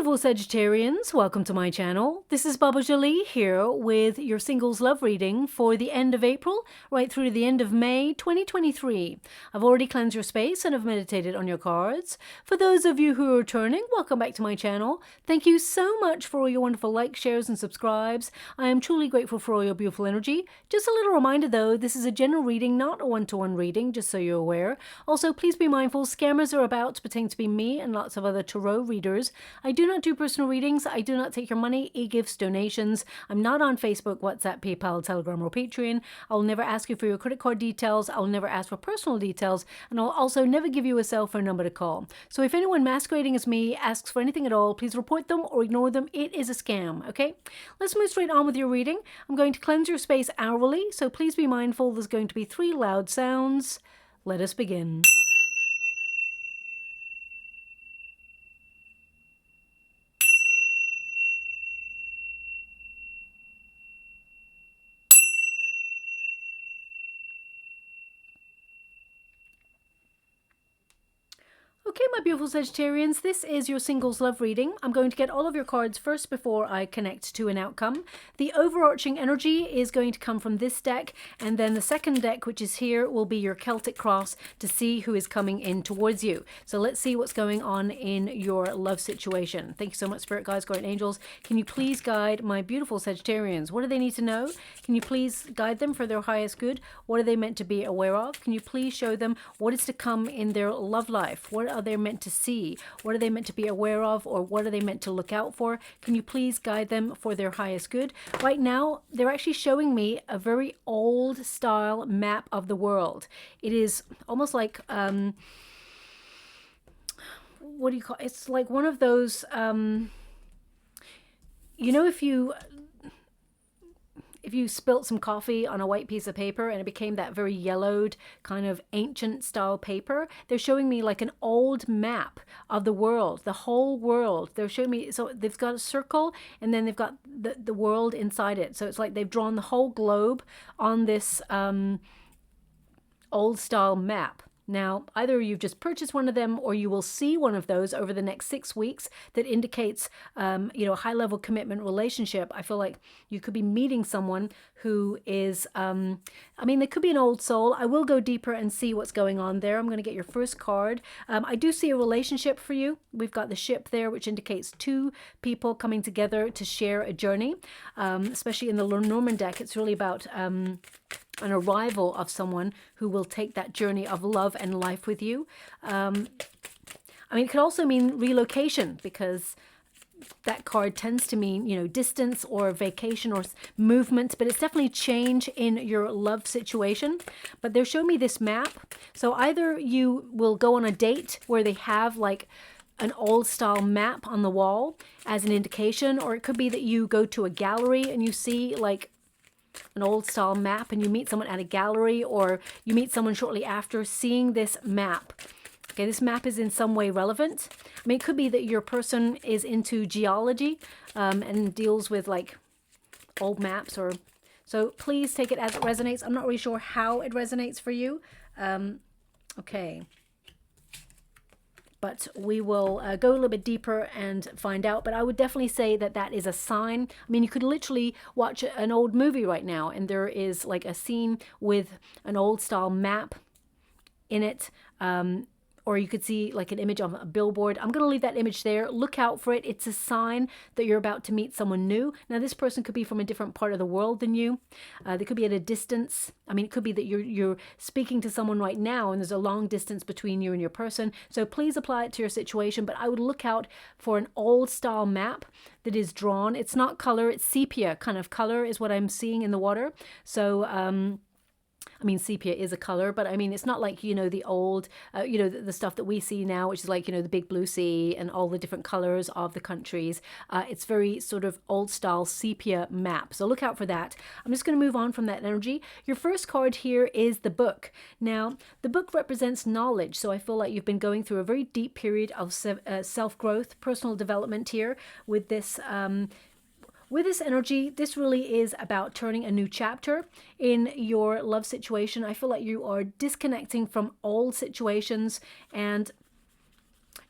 beautiful Sagittarians, welcome to my channel. This is Baba Jolie here with your singles love reading for the end of April right through to the end of May 2023. I've already cleansed your space and have meditated on your cards. For those of you who are returning, welcome back to my channel. Thank you so much for all your wonderful likes, shares and subscribes. I am truly grateful for all your beautiful energy. Just a little reminder though, this is a general reading, not a one-to-one reading, just so you're aware. Also, please be mindful, scammers are about to pretend to be me and lots of other tarot readers. I do not do personal readings. I do not take your money, e-gifts, donations. I'm not on Facebook, WhatsApp, PayPal, Telegram, or Patreon. I'll never ask you for your credit card details. I'll never ask for personal details. And I'll also never give you a cell phone number to call. So if anyone masquerading as me asks for anything at all, please report them or ignore them. It is a scam, okay? Let's move straight on with your reading. I'm going to cleanse your space hourly, so please be mindful. There's going to be 3 loud sounds. Let us begin. Okay, my beautiful Sagittarians, this is your singles love reading. I'm going to get all of your cards first before I connect to an outcome. The overarching energy is going to come from this deck, and then the second deck, which is here, will be your Celtic cross to see who is coming in towards you. So let's see what's going on in your love situation. Thank you so much, Spirit Guides, Guardian Angels. Can you please guide my beautiful Sagittarians? What do they need to know? Can you please guide them for their highest good? What are they meant to be aware of? Can you please show them what is to come in their love life? What are they meant to see? What are they meant to be aware of, or what are they meant to look out for? Can you please guide them for their highest good? Right now, they're actually showing me a very old style map of the world. It is almost like, what do you call it? It's like one of those, you know, if you spilt some coffee on a white piece of paper and it became that very yellowed kind of ancient style paper, they're showing me like an old map of the world, the whole world. They're showing me, so they've got a circle and then they've got the world inside it. So it's like they've drawn the whole globe on this old style map. Now, either you've just purchased one of them or you will see one of those over the next 6 weeks that indicates, you know, a high-level commitment relationship. I feel like you could be meeting someone who is, I mean, they could be an old soul. I will go deeper and see what's going on there. I'm going to get your first card. I do see a relationship for you. We've got the ship there, which indicates 2 people coming together to share a journey. Especially in the LENORMAND deck, it's really about an arrival of someone who will take that journey of love and life with you. I mean, it could also mean relocation, because that card tends to mean, you know, distance or vacation or movement, but it's definitely change in your love situation. But they're showing me this map. So either you will go on a date where they have like an old style map on the wall as an indication, or it could be that you go to a gallery and you see like an old style map and you meet someone at a gallery, or you meet someone shortly after seeing this map. Okay, this map is in some way relevant. I mean, it could be that your person is into geology and deals with like old maps, or so please take it as it resonates. I'm not really sure how it resonates for you. Okay. But we will go a little bit deeper and find out. But I would definitely say that that is a sign. I mean, you could literally watch an old movie right now and there is like a scene with an old style map in it. Or you could see like an image of a billboard. I'm going to leave that image there. Look out for it. It's a sign that you're about to meet someone new. Now, this person could be from a different part of the world than you. They could be at a distance. I mean, it could be that you're speaking to someone right now and there's a long distance between you and your person. So please apply it to your situation. But I would look out for an old style map that is drawn. It's not color. It's sepia kind of color is what I'm seeing in the water. So, I mean, sepia is a color, but I mean, it's not like, you know, the old, you know, the stuff that we see now, which is like, you know, the big blue sea and all the different colors of the countries. It's very sort of old style sepia map. So look out for that. I'm just going to move on from that energy. Your first card here is the book. Now, the book represents knowledge. So I feel like you've been going through a very deep period of self-growth, personal development here with this, with this energy. This really is about turning a new chapter in your love situation. I feel like you are disconnecting from old situations and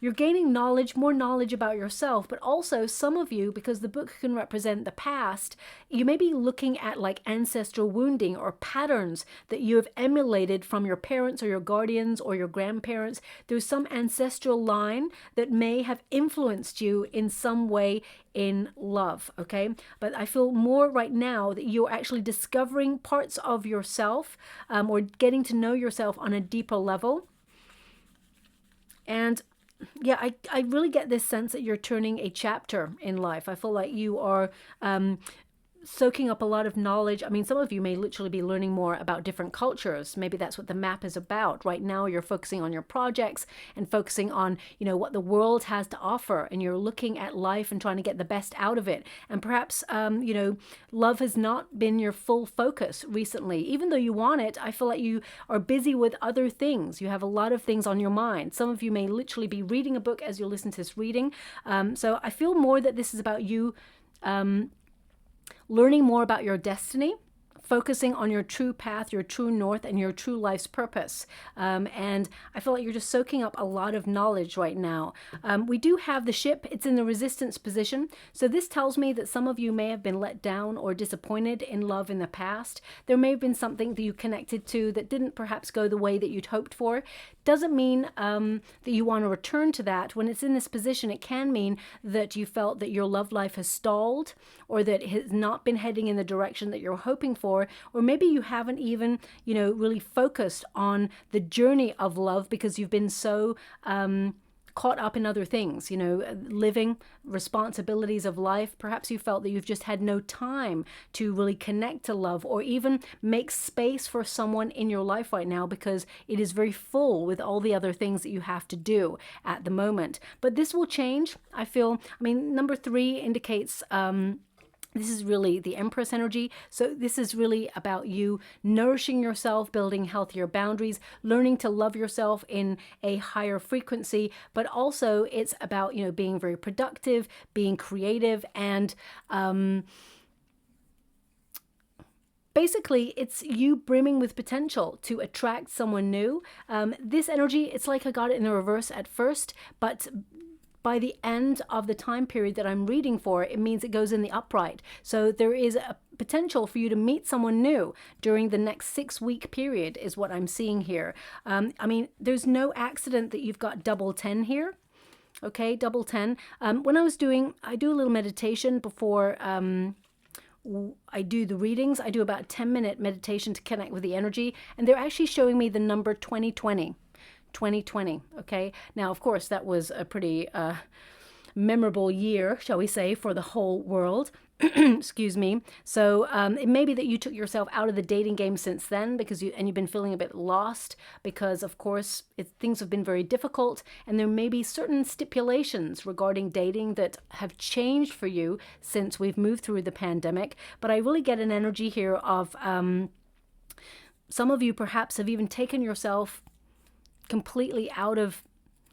you're gaining knowledge, more knowledge about yourself, but also some of you, because the book can represent the past, you may be looking at like ancestral wounding or patterns that you have emulated from your parents or your guardians or your grandparents. There's some ancestral line that may have influenced you in some way in love, okay? But I feel more right now that you're actually discovering parts of yourself, or getting to know yourself on a deeper level. And yeah, I really get this sense that you're turning a chapter in life. I feel like you are soaking up a lot of knowledge. I mean, some of you may literally be learning more about different cultures. Maybe that's what the map is about. Right now, you're focusing on your projects and focusing on, you know, what the world has to offer. And you're looking at life and trying to get the best out of it. And perhaps, you know, love has not been your full focus recently. Even though you want it, I feel like you are busy with other things. You have a lot of things on your mind. Some of you may literally be reading a book as you listen to this reading. So I feel more that this is about you learning more about your destiny, focusing on your true path, your true north, and your true life's purpose. And I feel like you're just soaking up a lot of knowledge right now. We do have the ship. It's in the resistance position. So this tells me that some of you may have been let down or disappointed in love in the past. There may have been something that you connected to that didn't perhaps go the way that you'd hoped for. Doesn't mean that you want to return to that. When it's in this position, it can mean that you felt that your love life has stalled, or that it has not been heading in the direction that you're hoping for, or maybe you haven't even, you know, really focused on the journey of love because you've been so caught up in other things, you know, living responsibilities of life. Perhaps you felt that you've just had no time to really connect to love or even make space for someone in your life right now because it is very full with all the other things that you have to do at the moment. But this will change, I feel. I mean, number 3 indicates this is really the Empress energy. So this is really about you nourishing yourself, building healthier boundaries, learning to love yourself in a higher frequency. But also it's about, you know, being very productive, being creative, and basically, it's you brimming with potential to attract someone new. This energy, it's like I got it in the reverse at first, but by the end of the time period that I'm reading for, it means it goes in the upright. So there is a potential for you to meet someone new during the next 6-week period is what I'm seeing here. I mean, there's no accident that you've got double 10 here. Okay, double 10. When I do a little meditation before I do the readings. I do about a 10-minute meditation to connect with the energy, and they're actually showing me the number 2020. 2020. Okay. Now, of course, that was a pretty memorable year, shall we say, for the whole world. Excuse me. So it may be that you took yourself out of the dating game since then because you've been feeling a bit lost because, of course, things have been very difficult, and there may be certain stipulations regarding dating that have changed for you since we've moved through the pandemic. But I really get an energy here of some of you perhaps have even taken yourself completely out of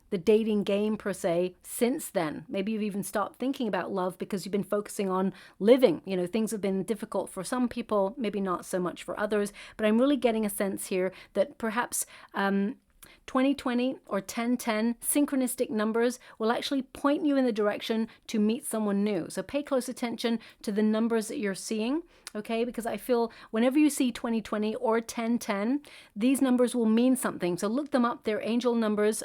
the dating game per se since then. Maybe you've even stopped thinking about love because you've been focusing on living. You know, things have been difficult for some people, maybe not so much for others, but I'm really getting a sense here that perhaps 2020 or 1010 synchronistic numbers will actually point you in the direction to meet someone new. So pay close attention to the numbers that you're seeing, okay? Because I feel whenever you see 2020 or 1010, these numbers will mean something. So look them up. They're angel numbers.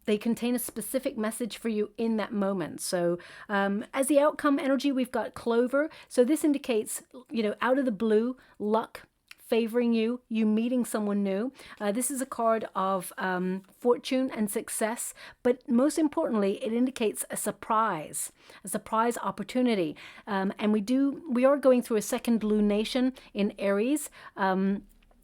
They contain a specific message for you in that moment. So as the outcome energy, we've got Clover. So this indicates, you know, out of the blue, luck favoring you, you meeting someone new. This is a card of fortune and success, but most importantly, it indicates a surprise opportunity. And we are going through a second lunation in Aries,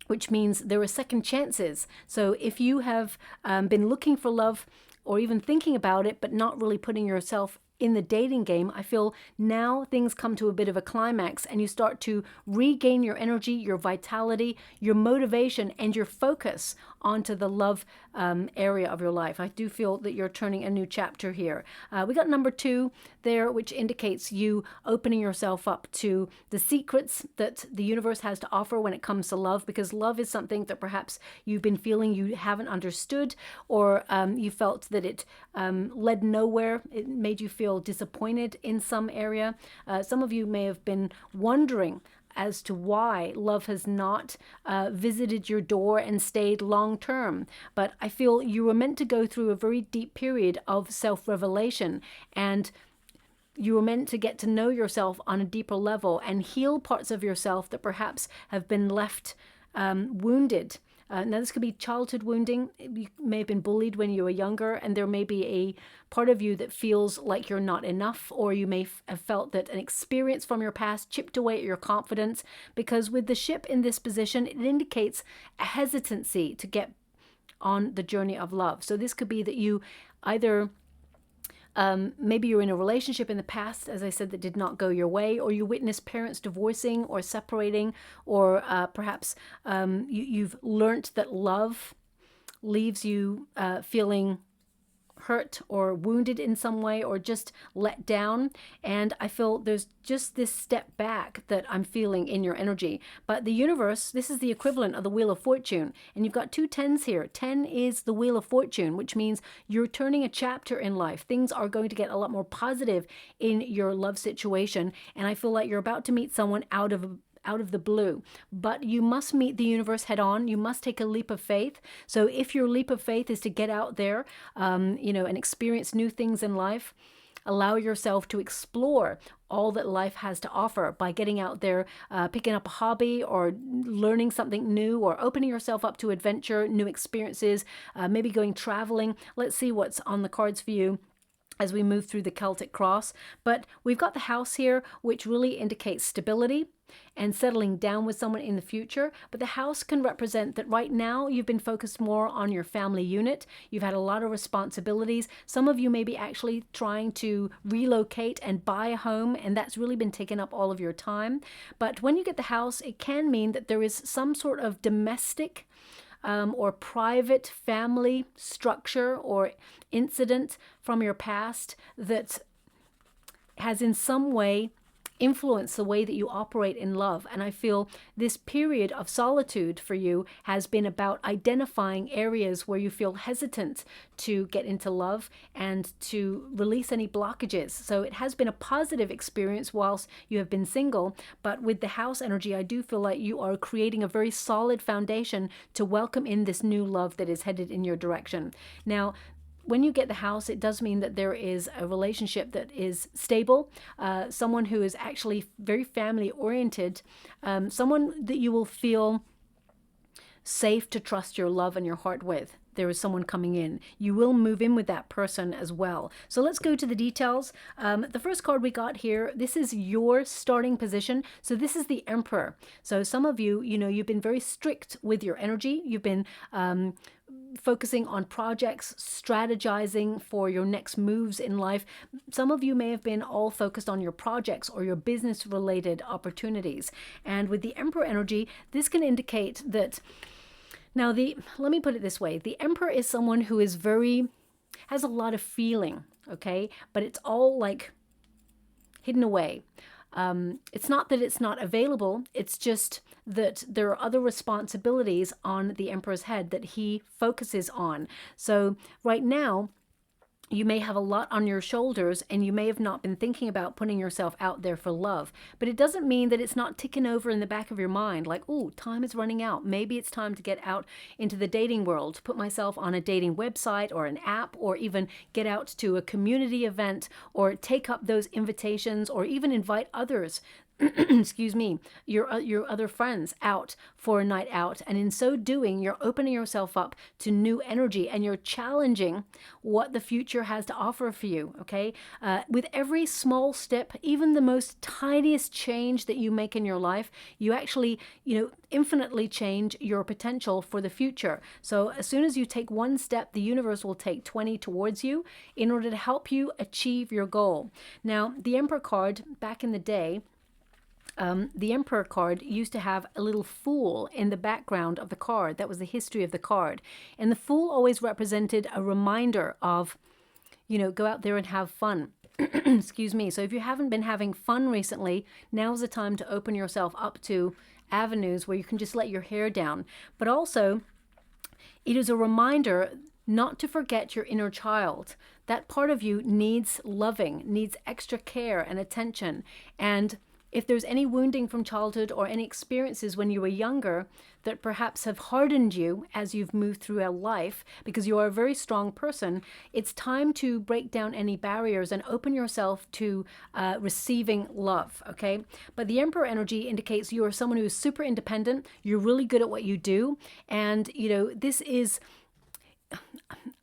which means there are second chances. So if you have been looking for love or even thinking about it, but not really putting yourself in the dating game, I feel now things come to a bit of a climax and you start to regain your energy, your vitality, your motivation, and your focus onto the love area of your life. I do feel that you're turning a new chapter here. We got number 2 there, which indicates you opening yourself up to the secrets that the universe has to offer when it comes to love, because love is something that perhaps you've been feeling you haven't understood, or you felt that it led nowhere. It made you feel disappointed in some area. Some of you may have been wondering as to why love has not visited your door and stayed long term. But I feel you were meant to go through a very deep period of self-revelation, and you were meant to get to know yourself on a deeper level and heal parts of yourself that perhaps have been left wounded. Now, this could be childhood wounding. You may have been bullied when you were younger, and there may be a part of you that feels like you're not enough, or you may have felt that an experience from your past chipped away at your confidence, because with the ship in this position, it indicates a hesitancy to get on the journey of love. So this could be that you either maybe you're in a relationship in the past, as I said, that did not go your way, or you witnessed parents divorcing or separating, or perhaps you've learnt that love leaves you feeling hurt or wounded in some way, or just let down. And I feel there's just this step back that I'm feeling in your energy. But the universe, this is the equivalent of the Wheel of Fortune, and you've got 2 10s here. 10 is the Wheel of Fortune, which means you're turning a chapter in life. Things are going to get a lot more positive in your love situation, and I feel like you're about to meet someone out of the blue. But you must meet the universe head on. You must take a leap of faith. So if your leap of faith is to get out there, and experience new things in life, allow yourself to explore all that life has to offer by getting out there, picking up a hobby, or learning something new, or opening yourself up to adventure, new experiences, maybe going traveling. Let's see what's on the cards for you as we move through the Celtic cross. But we've got the house here, which really indicates stability and settling down with someone in the future. But the house can represent that right now you've been focused more on your family unit. You've had a lot of responsibilities. Some of you may be actually trying to relocate and buy a home, and that's really been taking up all of your time. But when you get the house, it can mean that there is some sort of domestic or private family structure or incident from your past that has in some way influenced the way that you operate in love. And I feel this period of solitude for you has been about identifying areas where you feel hesitant to get into love and to release any blockages. So it has been a positive experience whilst you have been single, but with the house energy, I do feel like you are creating a very solid foundation to welcome in this new love that is headed in your direction. Now, when you get the house, it does mean that there is a relationship that is stable, someone who is actually very family oriented, someone that you will feel safe to trust your love and your heart with. There is someone coming in. You will move in with that person as well. So let's go to the details. The first card we got here, this is your starting position. So this is the Emperor. So some of you, you've been very strict with your energy. You've been focusing on projects, strategizing for your next moves in life. Some of you may have been all focused on your projects or your business related opportunities. And with the Emperor energy, this can indicate that now let me put it this way. The Emperor is someone who is has a lot of feeling, okay? But it's all like hidden away. It's not that it's not available, it's just that there are other responsibilities on the Emperor's head that he focuses on. So right now, you may have a lot on your shoulders, and you may have not been thinking about putting yourself out there for love. But it doesn't mean that it's not ticking over in the back of your mind, like, oh, time is running out. Maybe it's time to get out into the dating world, put myself on a dating website or an app, or even get out to a community event, or take up those invitations, or even invite others excuse me, your other friends out for a night out. And in so doing, you're opening yourself up to new energy, and you're challenging what the future has to offer for you, okay? With every small step, even the most tiniest change that you make in your life, you actually, infinitely change your potential for the future. So as soon as you take one step, the universe will take 20 towards you in order to help you achieve your goal. Now, the Emperor card back in the day, The Emperor card used to have a little fool in the background of the card. That was the history of the card. And the fool always represented a reminder of, you know, go out there and have fun. Excuse me. So if you haven't been having fun recently, now's the time to open yourself up to avenues where you can just let your hair down. But also, it is a reminder not to forget your inner child. That part of you needs loving, needs extra care and attention. And if there's any wounding from childhood or any experiences when you were younger that perhaps have hardened you as you've moved through life, because you are a very strong person, it's time to break down any barriers and open yourself to receiving love, okay? But the Emperor energy indicates you are someone who is super independent, you're really good at what you do, and, you know, this is...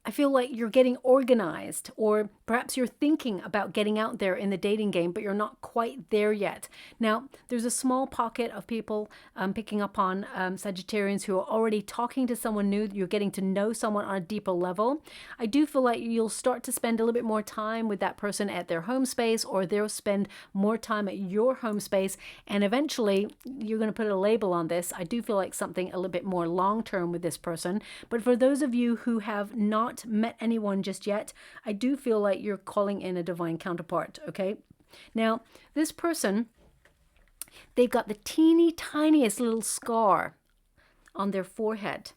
I feel like you're getting organized, or perhaps you're thinking about getting out there in the dating game, but you're not quite there yet. Now, there's a small pocket of people picking up on Sagittarians who are already talking to someone new. You're getting to know someone on a deeper level. I do feel like you'll start to spend a little bit more time with that person at their home space, or they'll spend more time at your home space. And eventually, you're going to put a label on this. I do feel like something a little bit more long-term with this person. But for those of you who have not met anyone just yet, I do feel like you're calling in a divine counterpart, okay? Now, this person, they've got the teeny tiniest little scar on their forehead.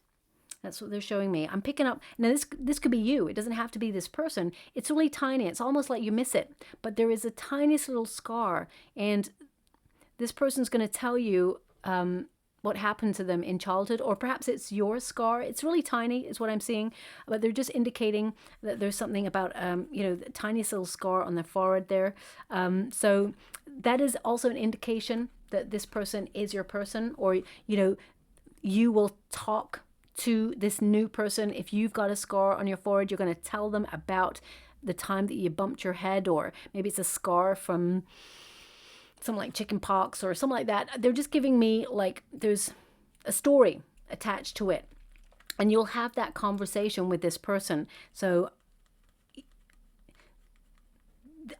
That's what they're showing me. I'm picking up, now this could be you. It doesn't have to be this person. It's really tiny. It's almost like you miss it. But there is a tiniest little scar, and this person's going to tell you what happened to them in childhood, or perhaps it's your scar. It's really tiny is what I'm seeing, but they're just indicating that there's something about, you know, the tiniest little scar on the forehead there. So that is also an indication that this person is your person, or, you know, you will talk to this new person. If you've got a scar on your forehead, you're going to tell them about the time that you bumped your head, or maybe it's a scar from something like chicken pox or something like that. They're just giving me like there's a story attached to it, and you'll have that conversation with this person. So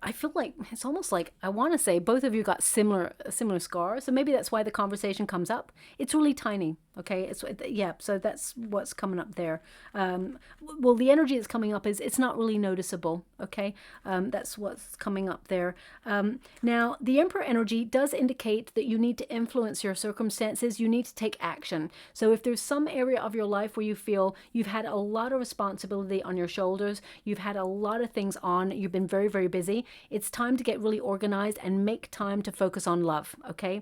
I feel like it's almost like, I want to say both of you got similar scars, so maybe that's why the conversation comes up. It's really tiny, okay? It's, yeah, so that's what's coming up there. Well, the energy that's coming up is it's not really noticeable, okay? That's what's coming up there. Now, the Emperor energy does indicate that you need to influence your circumstances. You need to take action. So if there's some area of your life where you feel you've had a lot of responsibility on your shoulders, you've had a lot of things on, you've been very, very busy, it's time to get really organized and make time to focus on love, okay?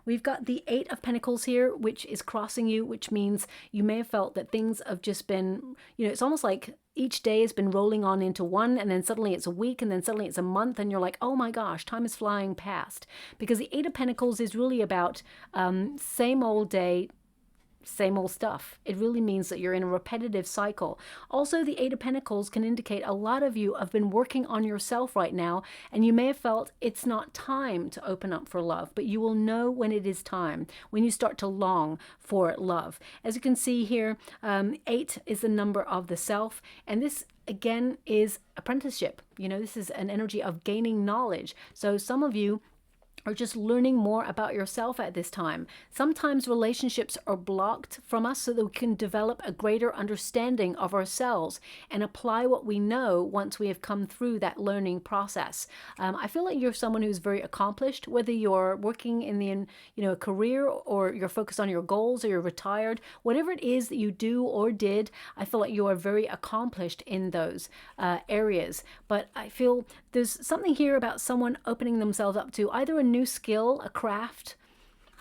We've got the Eight of Pentacles here, which is crossing you, which means you may have felt that things have just been, you know, it's almost like each day has been rolling on into one, and then suddenly it's a week, and then suddenly it's a month, and you're like, oh my gosh, time is flying past. Because the Eight of Pentacles is really about same old day, same old stuff. It really means that you're in a repetitive cycle. Also, the Eight of Pentacles can indicate a lot of you have been working on yourself right now, and you may have felt it's not time to open up for love, but you will know when it is time, when you start to long for love. As you can see here, 8 is the number of the self, and this again is apprenticeship. You know, this is an energy of gaining knowledge. So some of you or just learning more about yourself at this time. Sometimes relationships are blocked from us so that we can develop a greater understanding of ourselves and apply what we know once we have come through that learning process. I feel like you're someone who's very accomplished, whether you're working in the, a career, or you're focused on your goals, or you're retired, whatever it is that you do or did, I feel like you are very accomplished in those areas. But I feel there's something here about someone opening themselves up to either a new skill, a craft,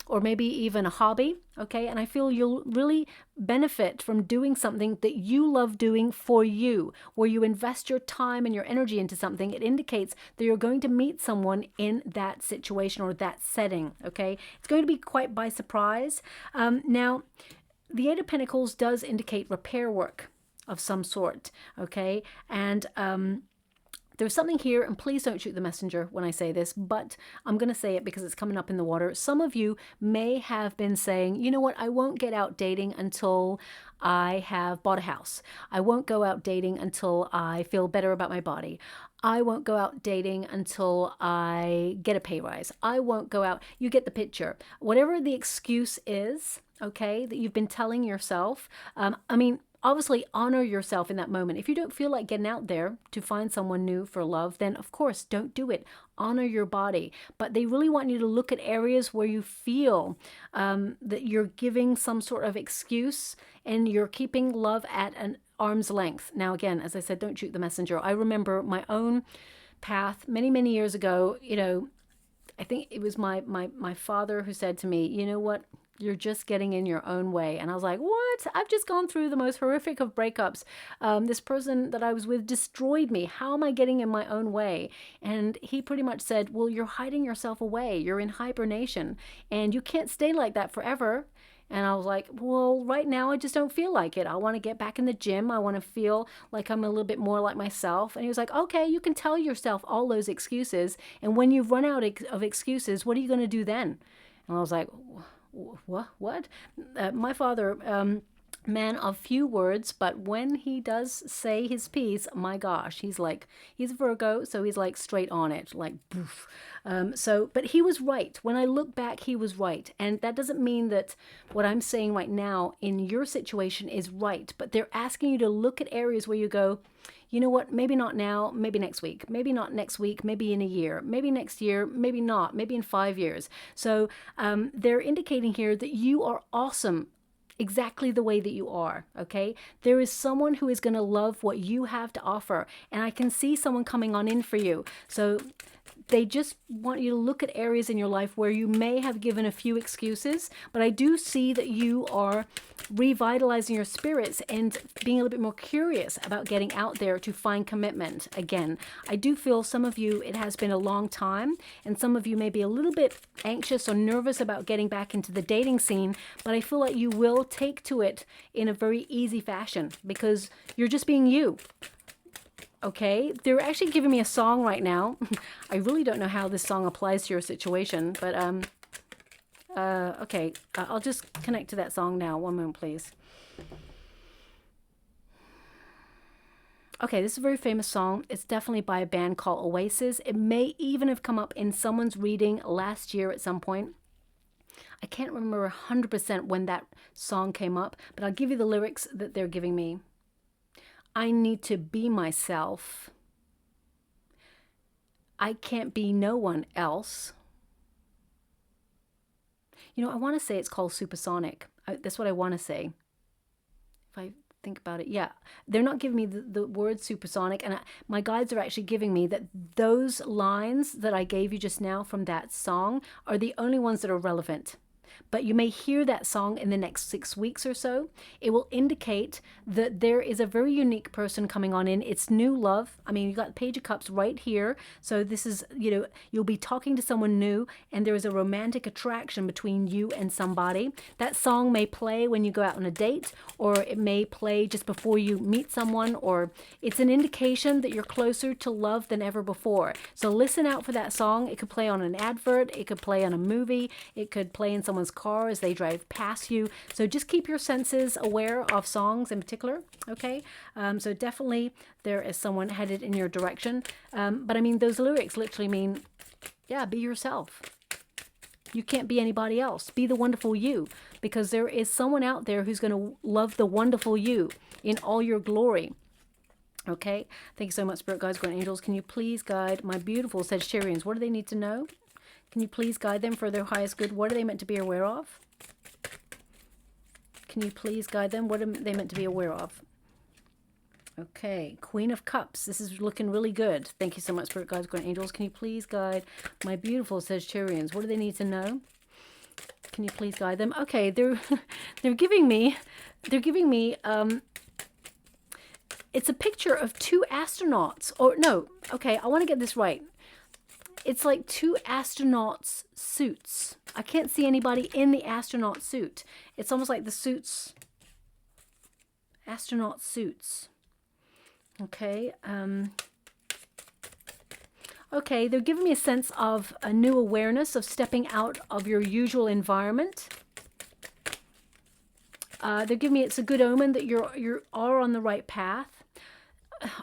or maybe even a hobby, okay? And I feel you'll really benefit from doing something that you love doing for you, where you invest your time and your energy into something. It indicates that you're going to meet someone in that situation or that setting, okay? It's going to be quite by surprise. Now, the Eight of Pentacles does indicate repair work of some sort, okay? And there's something here, and please don't shoot the messenger when I say this, but I'm going to say it because it's coming up in the water. Some of you may have been saying, you know what, I won't get out dating until I have bought a house. I won't go out dating until I feel better about my body. I won't go out dating until I get a pay rise. I won't go out. You get the picture. Whatever the excuse is, okay, that you've been telling yourself. I mean, obviously honor yourself in that moment. If you don't feel like getting out there to find someone new for love, then of course don't do it. Honor your body. But they really want you to look at areas where you feel that you're giving some sort of excuse and you're keeping love at an arm's length. Now, again, as I said, don't shoot the messenger. I remember my own path many, many years ago. You know, I think it was my father who said to me, you know what? You're just getting in your own way. And I was like, what? I've just gone through the most horrific of breakups. This person that I was with destroyed me. How am I getting in my own way? And he pretty much said, well, you're hiding yourself away. You're in hibernation and you can't stay like that forever. And I was like, well, right now I just don't feel like it. I want to get back in the gym. I want to feel like I'm a little bit more like myself. And he was like, okay, you can tell yourself all those excuses. And when you've run out of excuses, what are you going to do then? And I was like, what? My father, man of few words, but when he does say his piece, my gosh, he's Virgo, so he's like straight on it, like poof. But he was right. When I look back, he was right. And that doesn't mean that what I'm saying right now in your situation is right, but they're asking you to look at areas where you go, you know what, maybe not now, maybe next week, maybe not next week, maybe in a year, maybe next year, maybe not, maybe in 5 years. So they're indicating here that you are awesome exactly the way that you are, okay? There is someone who is going to love what you have to offer, and I can see someone coming on in for you. So they just want you to look at areas in your life where you may have given a few excuses, but I do see that you are revitalizing your spirits and being a little bit more curious about getting out there to find commitment again. I do feel some of you, it has been a long time, and some of you may be a little bit anxious or nervous about getting back into the dating scene, but I feel like you will take to it in a very easy fashion because you're just being you. Okay, they're actually giving me a song right now. I really don't know how this song applies to your situation, but okay, I'll just connect to that song now. One moment, please. Okay, this is a very famous song. It's definitely by a band called Oasis. It may even have come up in someone's reading last year at some point. I can't remember 100% when that song came up, but I'll give you the lyrics that they're giving me. I need to be myself. I can't be no one else. You know, I want to say it's called Supersonic. That's what I want to say. If I think about it, yeah. They're not giving me the word supersonic, and my guides are actually giving me that those lines that I gave you just now from that song are the only ones that are relevant. But you may hear that song in the next 6 weeks or so. It will indicate that there is a very unique person coming on in. It's new love. I mean, you got Page of Cups right here. So this is, you know, you'll be talking to someone new and there is a romantic attraction between you and somebody. That song may play when you go out on a date, or it may play just before you meet someone, or it's an indication that you're closer to love than ever before. So listen out for that song. It could play on an advert. It could play on a movie. It could play in someone's car as they drive past you. So just keep your senses aware of songs in particular, okay? So definitely there is someone headed in your direction. But I mean, those lyrics literally mean, yeah, be yourself. You can't be anybody else. Be the wonderful you, because there is someone out there who's going to love the wonderful you in all your glory. Okay? Thank you so much, Spirit Guides, Guardian Angels. Can you please guide my beautiful Sagittarians? What do they need to know? Can you please guide them for their highest good? What are they meant to be aware of? Can you please guide them? What are they meant to be aware of? Okay, Queen of Cups. This is looking really good. Thank you so much, Spirit Guides, Guardian Angels. Can you please guide my beautiful Sagittarians? What do they need to know? Can you please guide them? Okay, they're giving me it's a picture of two astronauts. Or no, okay, I want to get this right. It's like two astronauts' suits. I can't see anybody in the astronaut suit. It's almost like the suits, astronaut suits. Okay. Okay, they're giving me a sense of a new awareness of stepping out of your usual environment. They're giving me it's a good omen that you are on the right path.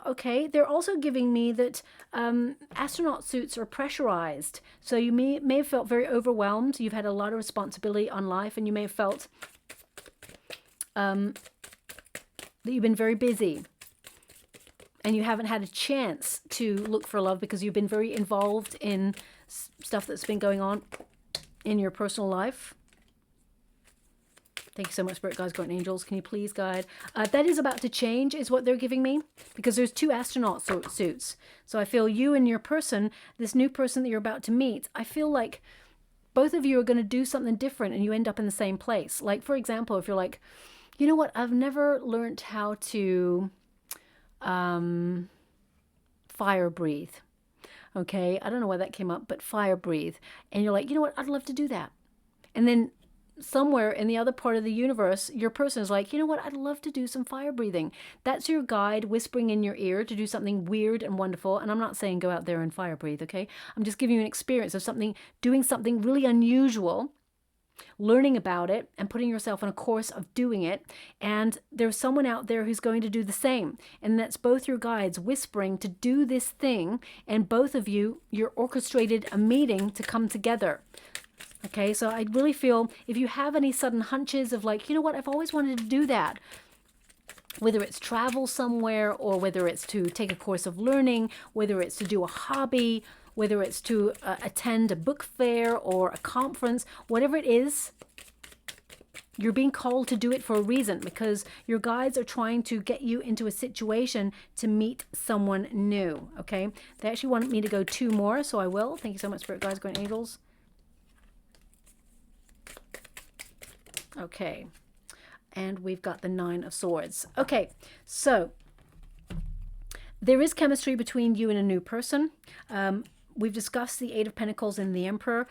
Okay, they're also giving me that astronaut suits are pressurized. So you may have felt very overwhelmed. You've had a lot of responsibility on life, and you may have felt that you've been very busy and you haven't had a chance to look for love because you've been very involved in stuff that's been going on in your personal life. Thank you so much, Spirit Guides, Guardian Angels. Can you please guide? That is about to change is what they're giving me, because there's two astronaut suits. So I feel you and your person, this new person that you're about to meet, I feel like both of you are going to do something different and you end up in the same place. Like, for example, if you're like, you know what, I've never learned how to fire breathe. Okay, I don't know why that came up, but fire breathe. And you're like, you know what, I'd love to do that. And then somewhere in the other part of the universe, your person is like, you know what, I'd love to do some fire breathing. That's your guide whispering in your ear to do something weird and wonderful. And I'm not saying go out there and fire breathe, okay? I'm just giving you an experience of something, doing something really unusual, learning about it and putting yourself on a course of doing it. And there's someone out there who's going to do the same. And that's both your guides whispering to do this thing. And both of you, you're orchestrated a meeting to come together. Okay, so I really feel if you have any sudden hunches of like, you know what, I've always wanted to do that, whether it's travel somewhere or whether it's to take a course of learning, whether it's to do a hobby, whether it's to attend a book fair or a conference, whatever it is, you're being called to do it for a reason, because your guides are trying to get you into a situation to meet someone new, okay? They actually wanted me to go 2 more, so I will. Thank you so much, Spirit Guides, Guardian Angels. Okay, and we've got the 9 of Swords. Okay, so there is chemistry between you and a new person. We've discussed the 8 of Pentacles and the Emperor.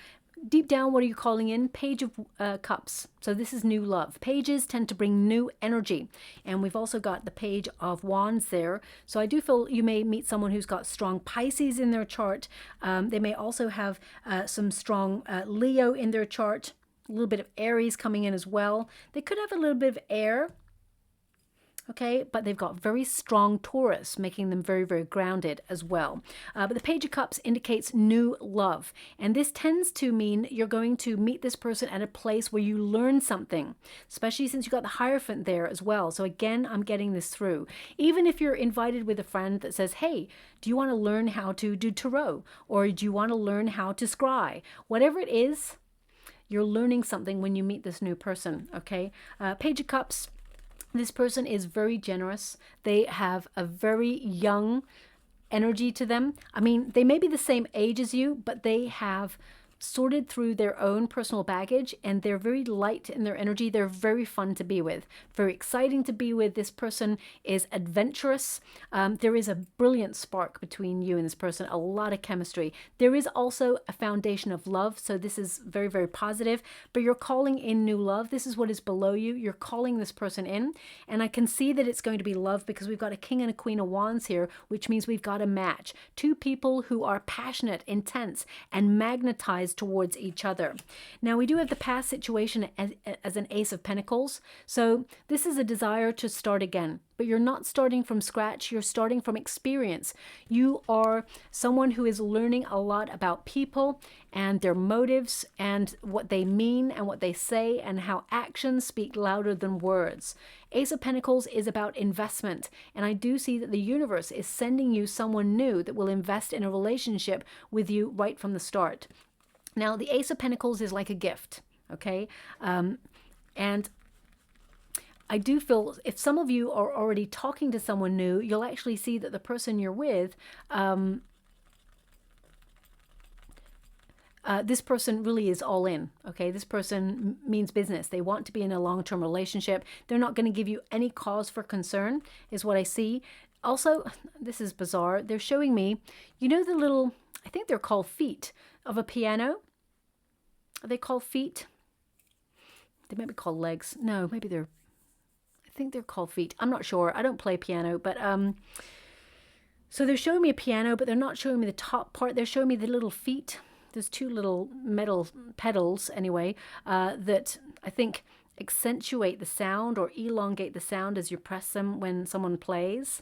Deep down, what are you calling in? Page of Cups. So this is new love. Pages tend to bring new energy. And we've also got the Page of Wands there. So I do feel you may meet someone who's got strong Pisces in their chart. They may also have some strong Leo in their chart. A little bit of Aries coming in as well. They could have a little bit of air, okay, but they've got very strong Taurus, making them very, very grounded as well. But the Page of Cups indicates new love. And this tends to mean you're going to meet this person at a place where you learn something, especially since you got the Hierophant there as well. So again, I'm getting this through. Even if you're invited with a friend that says, hey, do you want to learn how to do tarot? Or do you want to learn how to scry? Whatever it is, you're learning something when you meet this new person, okay? Page of Cups, this person is very generous. They have a very young energy to them. I mean, they may be the same age as you, but they have sorted through their own personal baggage and they're very light in their energy. They're very fun to be with, very exciting to be with. This person is adventurous. There is a brilliant spark between you and this person, a lot of chemistry. There is also a foundation of love. So this is very, very positive, but you're calling in new love. This is what is below you. You're calling this person in, and I can see that it's going to be love because we've got a King and a Queen of Wands here, which means we've got a match. 2 people who are passionate, intense, and magnetized towards each other. Now we do have the past situation as an Ace of Pentacles. So this is a desire to start again, but you're not starting from scratch. You're starting from experience. You are someone who is learning a lot about people and their motives and what they mean and what they say and how actions speak louder than words. Ace of Pentacles is about investment. And I do see that the universe is sending you someone new that will invest in a relationship with you right from the start. Now, the Ace of Pentacles is like a gift, okay? And I do feel if some of you are already talking to someone new, you'll actually see that the person you're with, this person really is all in, okay? This person means business. They want to be in a long-term relationship. They're not going to give you any cause for concern, is what I see. Also, this is bizarre. They're showing me, you know the little, I think they're called feet of a piano. Are they called feet? They might be called legs. No, maybe they're, I think they're called feet. I'm not sure. I don't play piano, but so they're showing me a piano, but they're not showing me the top part. They're showing me the little feet. There's 2 little metal pedals anyway, that I think accentuate the sound or elongate the sound as you press them when someone plays.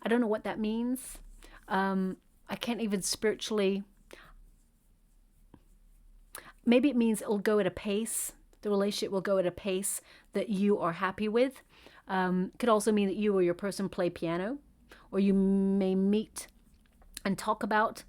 I don't know what that means. I can't even spiritually. Maybe it means it'll go at a pace. The relationship will go at a pace that you are happy with. Could also mean that you or your person play piano, or you may meet and talk about,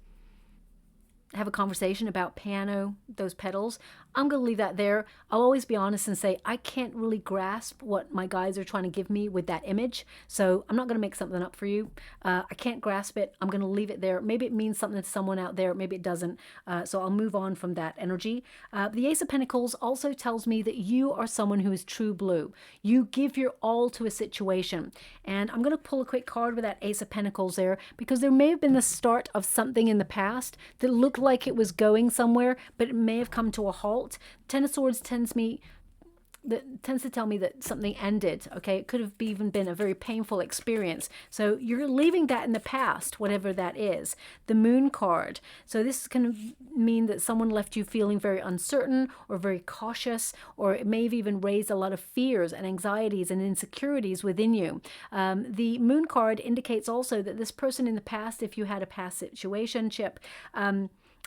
have a conversation about piano, those pedals. I'm going to leave that there. I'll always be honest and say I can't really grasp what my guides are trying to give me with that image. So I'm not going to make something up for you. I can't grasp it. I'm going to leave it there. Maybe it means something to someone out there. Maybe it doesn't. So I'll move on from that energy. The Ace of Pentacles also tells me that you are someone who is true blue. You give your all to a situation. And I'm going to pull a quick card with that Ace of Pentacles there, because there may have been the start of something in the past that looked like it was going somewhere, but it may have come to a halt. Ten of Swords tends to tell me that something ended. Okay, it could have even been a very painful experience. So you're leaving that in the past, whatever that is. The Moon card. So this can mean that someone left you feeling very uncertain or very cautious, or it may have even raised a lot of fears and anxieties and insecurities within you. The Moon card indicates also that this person in the past, if you had a past situationship,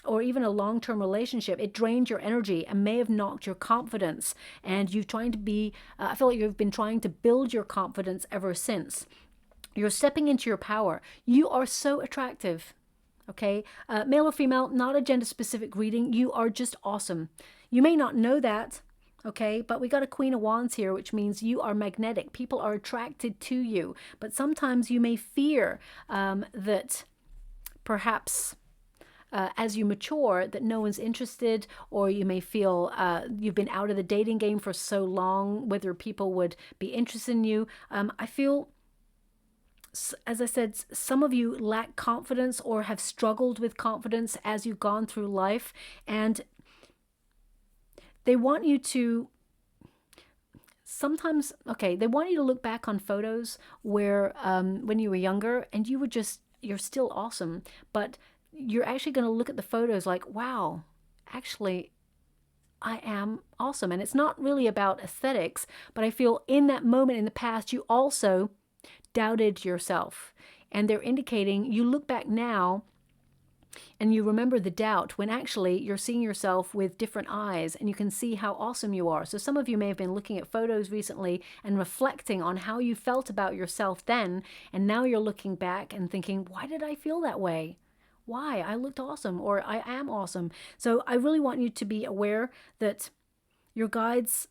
or even a long-term relationship, it drained your energy and may have knocked your confidence. And you're trying to be, I feel like you've been trying to build your confidence ever since. You're stepping into your power. You are so attractive. Okay, male or female, not a gender-specific reading. You are just awesome. You may not know that. Okay, but we got a Queen of Wands here, which means you are magnetic. People are attracted to you. But sometimes you may fear that perhaps as you mature, that no one's interested, or you may feel you've been out of the dating game for so long, whether people would be interested in you. I feel, as I said, some of you lack confidence or have struggled with confidence as you've gone through life, and they want you to sometimes, okay, they want you to look back on photos where when you were younger and you're still awesome, but you're actually going to look at the photos like, wow, actually, I am awesome. And it's not really about aesthetics, but I feel in that moment in the past, you also doubted yourself. And they're indicating, you look back now and you remember the doubt when actually you're seeing yourself with different eyes and you can see how awesome you are. So some of you may have been looking at photos recently and reflecting on how you felt about yourself then. And now you're looking back and thinking, why did I feel that way? Why? I looked awesome, or I am awesome. So I really want you to be aware that your guides,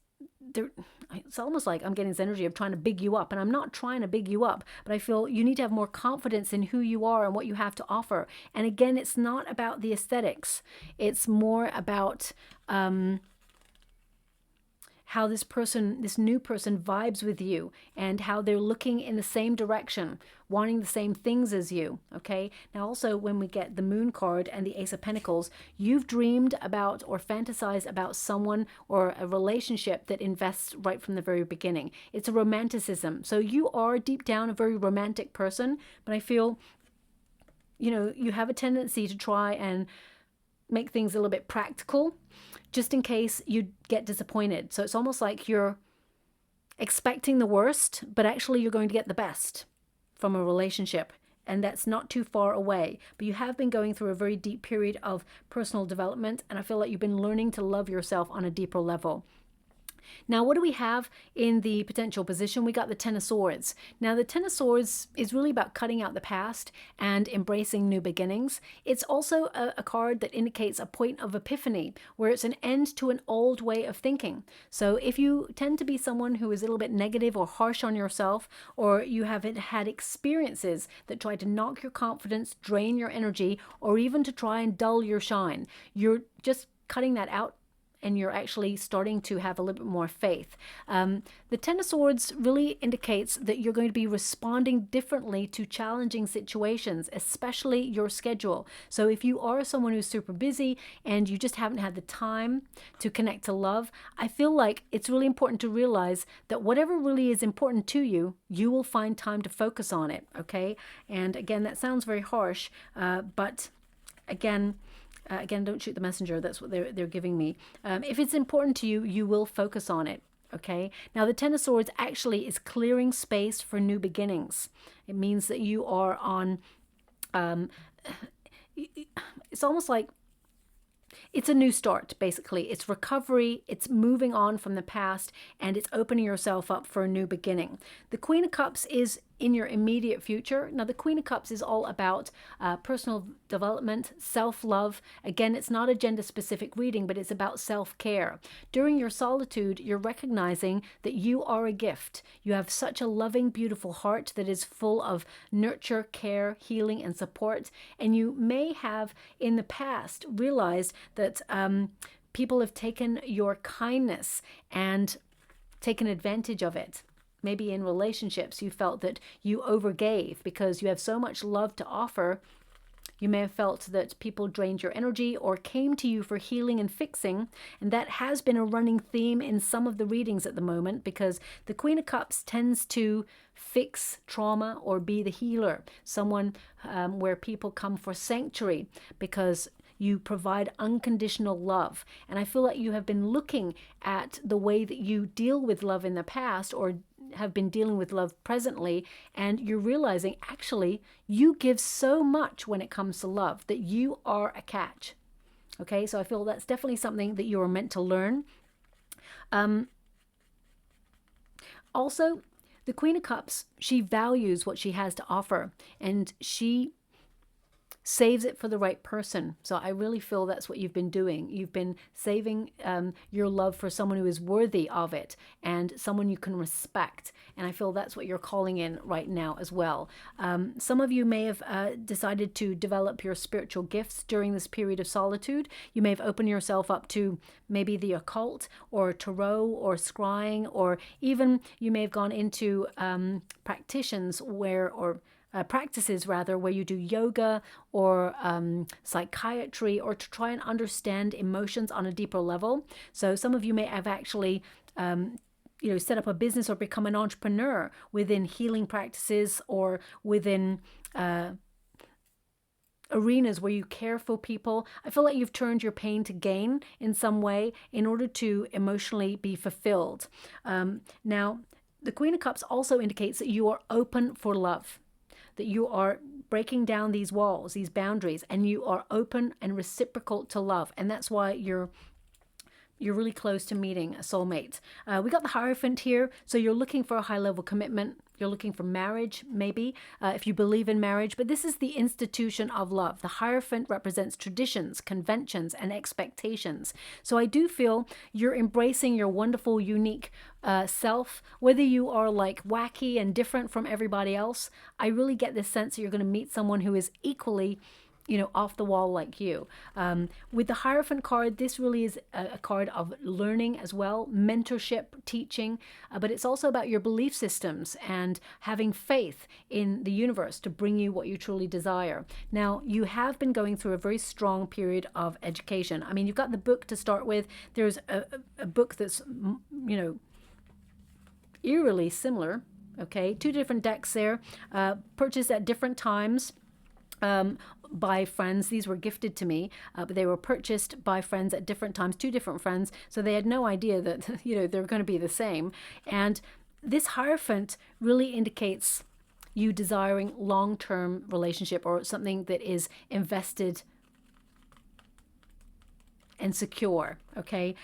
it's almost like I'm getting this energy of trying to big you up, and I'm not trying to big you up, but I feel you need to have more confidence in who you are and what you have to offer. And again, it's not about the aesthetics. It's more about how this new person vibes with you and how they're looking in the same direction, wanting the same things as you, okay? Now also when we get the Moon card and the Ace of Pentacles, you've dreamed about or fantasized about someone or a relationship that invests right from the very beginning. It's a romanticism. So you are deep down a very romantic person, but I feel, you have a tendency to try and make things a little bit practical, just in case you get disappointed. So it's almost like you're expecting the worst, but actually you're going to get the best from a relationship. And that's not too far away. But you have been going through a very deep period of personal development. And I feel like you've been learning to love yourself on a deeper level. Now, what do we have in the potential position? We got the Ten of Swords. Now, the Ten of Swords is really about cutting out the past and embracing new beginnings. It's also a card that indicates a point of epiphany, where it's an end to an old way of thinking. So if you tend to be someone who is a little bit negative or harsh on yourself, or you haven't had experiences that try to knock your confidence, drain your energy, or even to try and dull your shine, you're just cutting that out, and you're actually starting to have a little bit more faith. The Ten of Swords really indicates that you're going to be responding differently to challenging situations, especially your schedule. So if you are someone who's super busy and you just haven't had the time to connect to love, I feel like it's really important to realize that whatever really is important to you, you will find time to focus on it, okay? And again, that sounds very harsh, but again, don't shoot the messenger. That's what they're giving me. If it's important to you, you will focus on it. Okay, now the Ten of Swords actually is clearing space for new beginnings. It means that you are on, it's almost like it's a new start, basically. It's recovery, it's moving on from the past, and it's opening yourself up for a new beginning. The Queen of Cups is in your immediate future. Now, the Queen of Cups is all about personal development, self-love. Again, it's not a gender-specific reading, but it's about self-care. During your solitude, you're recognizing that you are a gift. You have such a loving, beautiful heart that is full of nurture, care, healing, and support. And you may have, in the past, realized that people have taken your kindness and taken advantage of it. Maybe in relationships, you felt that you overgave because you have so much love to offer. You may have felt that people drained your energy or came to you for healing and fixing. And that has been a running theme in some of the readings at the moment, because the Queen of Cups tends to fix trauma or be the healer. Someone where people come for sanctuary because you provide unconditional love. And I feel like you have been looking at the way that you deal with love in the past, or have been dealing with love presently, and you're realizing actually you give so much when it comes to love, that you are a catch. Okay, so I feel that's definitely something that you are meant to learn. Also, the Queen of Cups, she values what she has to offer, and she saves it for the right person. So I really feel that's what you've been doing. You've been saving your love for someone who is worthy of it, and someone you can respect. And I feel that's what you're calling in right now as well. Some of you may have decided to develop your spiritual gifts during this period of solitude. You may have opened yourself up to maybe the occult or tarot or scrying, or even you may have gone into practices rather, where you do yoga or psychiatry, or to try and understand emotions on a deeper level. So some of you may have actually set up a business or become an entrepreneur within healing practices, or within arenas where you care for people. I feel like you've turned your pain to gain in some way in order to emotionally be fulfilled. Now, the Queen of Cups also indicates that you are open for love, that you are breaking down these walls, these boundaries, and you are open and reciprocal to love. And that's why you're really close to meeting a soulmate. We got the Hierophant here. So you're looking for a high-level commitment. You're looking for marriage, maybe, if you believe in marriage. But this is the institution of love. The Hierophant represents traditions, conventions, and expectations. So I do feel you're embracing your wonderful, unique self. Whether you are like wacky and different from everybody else, I really get this sense that you're going to meet someone who is equally off the wall like you. With the Hierophant card, this really is a card of learning as well, mentorship, teaching, but it's also about your belief systems and having faith in the universe to bring you what you truly desire. Now, you have been going through a very strong period of education. I mean, you've got the book to start with. There's a book that's, eerily similar. Okay, 2 different decks there, purchased at different times. By friends. These were gifted to me, but they were purchased by friends at different times, 2 different friends, so they had no idea that they're going to be the same. And this Hierophant really indicates you desiring long-term relationship, or something that is invested and secure. Okay,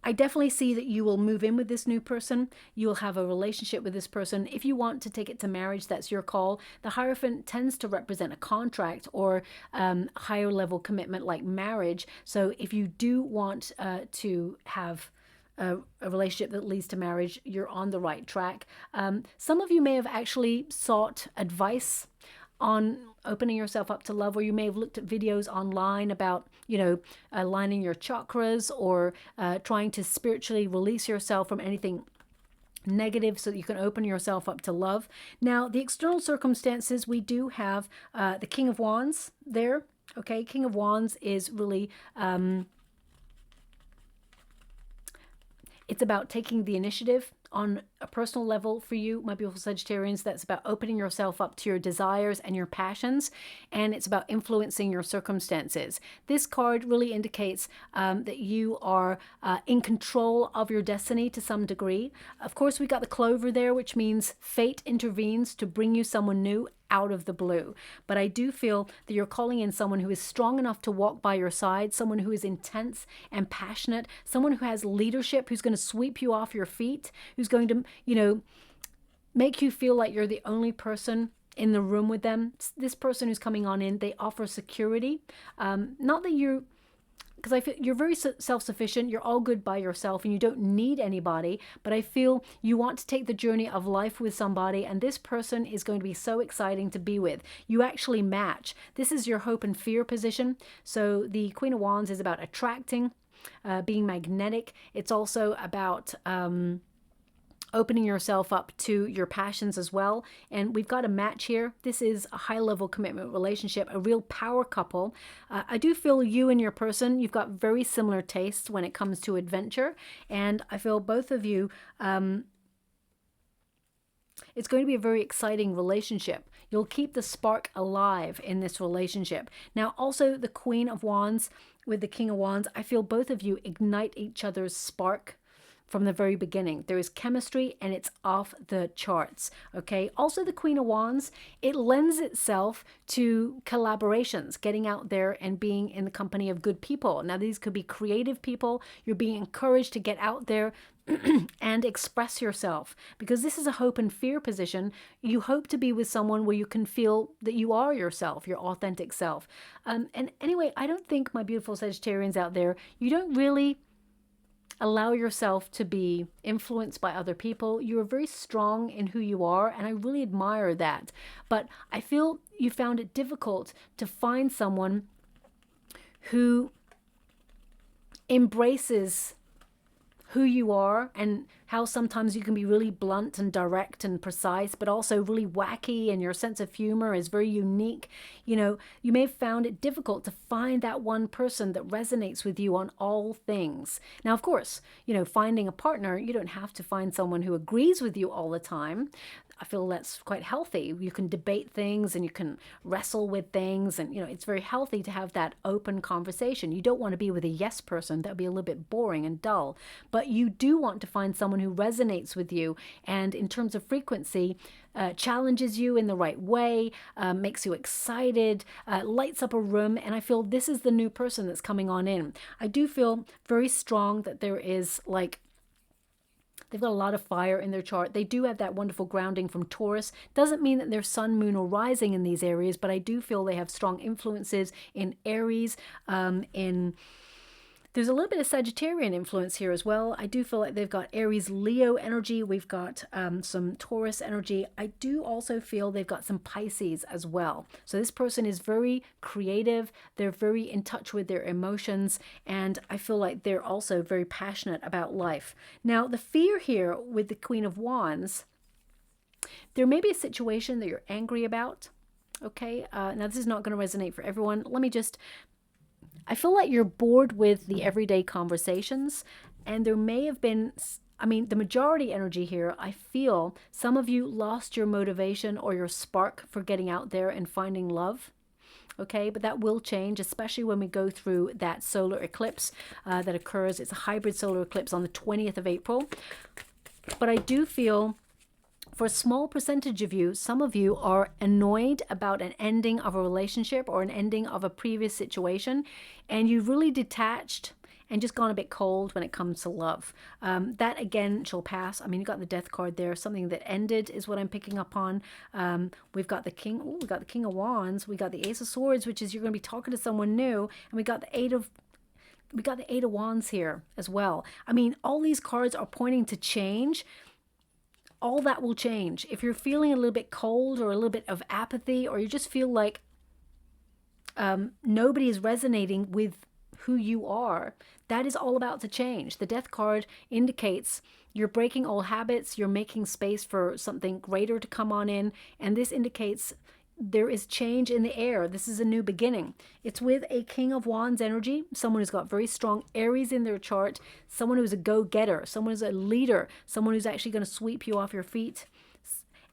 I definitely see that you will move in with this new person. You will have a relationship with this person. If you want to take it to marriage, that's your call. The Hierophant tends to represent a contract or higher level commitment like marriage. So if you do want to have a relationship that leads to marriage, you're on the right track. Some of you may have actually sought advice on opening yourself up to love, or you may have looked at videos online about, aligning your chakras, or trying to spiritually release yourself from anything negative so that you can open yourself up to love. Now, the external circumstances, we do have the King of Wands there. Okay, King of Wands is really it's about taking the initiative, on a personal level for you, my beautiful Sagittarians. That's about opening yourself up to your desires and your passions, and it's about influencing your circumstances. This card really indicates that you are in control of your destiny to some degree. Of course, we got the clover there, which means fate intervenes to bring you someone new out of the blue. But I do feel that you're calling in someone who is strong enough to walk by your side, someone who is intense and passionate, someone who has leadership, who's going to sweep you off your feet, who's going to, you know, make you feel like you're the only person in the room with them. This person who's coming on in, they offer security. Not that you're, because I feel you're very self-sufficient, you're all good by yourself and you don't need anybody, but I feel you want to take the journey of life with somebody, and this person is going to be so exciting to be with. You actually match. This is your hope and fear position. So the Queen of Wands is about attracting, being magnetic. It's also about opening yourself up to your passions as well. And we've got a match here. This is a high-level commitment relationship, a real power couple. I do feel you and your person, you've got very similar tastes when it comes to adventure. And I feel both of you, it's going to be a very exciting relationship. You'll keep the spark alive in this relationship. Now, also the Queen of Wands with the King of Wands, I feel both of you ignite each other's spark from the very beginning. There is chemistry and it's off the charts. Okay. Also the Queen of Wands, it lends itself to collaborations, getting out there and being in the company of good people. Now these could be creative people. You're being encouraged to get out there and express yourself, because this is a hope and fear position. You hope to be with someone where you can feel that you are yourself, your authentic self. And anyway, I don't think, my beautiful Sagittarians out there, you don't really allow yourself to be influenced by other people. You are very strong in who you are, and I really admire that. But I feel you found it difficult to find someone who embraces who you are, and how sometimes you can be really blunt and direct and precise, but also really wacky, and your sense of humor is very unique. You know, you may have found it difficult to find that one person that resonates with you on all things. Now, of course, you know, finding a partner, you don't have to find someone who agrees with you all the time. I feel that's quite healthy. You can debate things and you can wrestle with things, and you know, it's very healthy to have that open conversation. You don't want to be with a yes person. That would be a little bit boring and dull, but you do want to find someone who resonates with you, and in terms of frequency, challenges you in the right way, makes you excited, lights up a room. And I feel this is the new person that's coming on in. I do feel very strong that there is, like, they've got a lot of fire in their chart. They do have that wonderful grounding from Taurus. Doesn't mean that they're sun, moon, or rising in these areas, but I do feel they have strong influences in Aries, there's a little bit of Sagittarian influence here as well. I do feel like they've got Aries, Leo energy. We've got some Taurus energy. I do also feel they've got some Pisces as well. So this person is very creative. They're very in touch with their emotions. And I feel like they're also very passionate about life. Now, the fear here with the Queen of Wands, there may be a situation that you're angry about. Okay. Now, this is not going to resonate for everyone. Let me just... I feel like you're bored with the everyday conversations, and there may have been, I mean, the majority energy here, I feel some of you lost your motivation or your spark for getting out there and finding love. Okay, but that will change, especially when we go through that solar eclipse that occurs. It's a hybrid solar eclipse on the 20th of April. But I do feel, for a small percentage of you, some of you are annoyed about an ending of a relationship or an ending of a previous situation, and you've really detached and just gone a bit cold when it comes to love. That again shall pass. I mean, you got the Death card there. Something that ended is what I'm picking up on. We've got the King. Oh, we got the King of Wands. We got the Ace of Swords, which is you're going to be talking to someone new, and we got the Eight of Wands here as well. I mean, all these cards are pointing to change. All that will change. If you're feeling a little bit cold or a little bit of apathy, or you just feel like nobody is resonating with who you are, that is all about to change. The Death card indicates you're breaking old habits, you're making space for something greater to come on in, and this indicates there is change in the air. This is a new beginning. It's with a King of Wands energy, someone who's got very strong Aries in their chart, someone who's a go-getter, someone who's a leader, someone who's actually going to sweep you off your feet.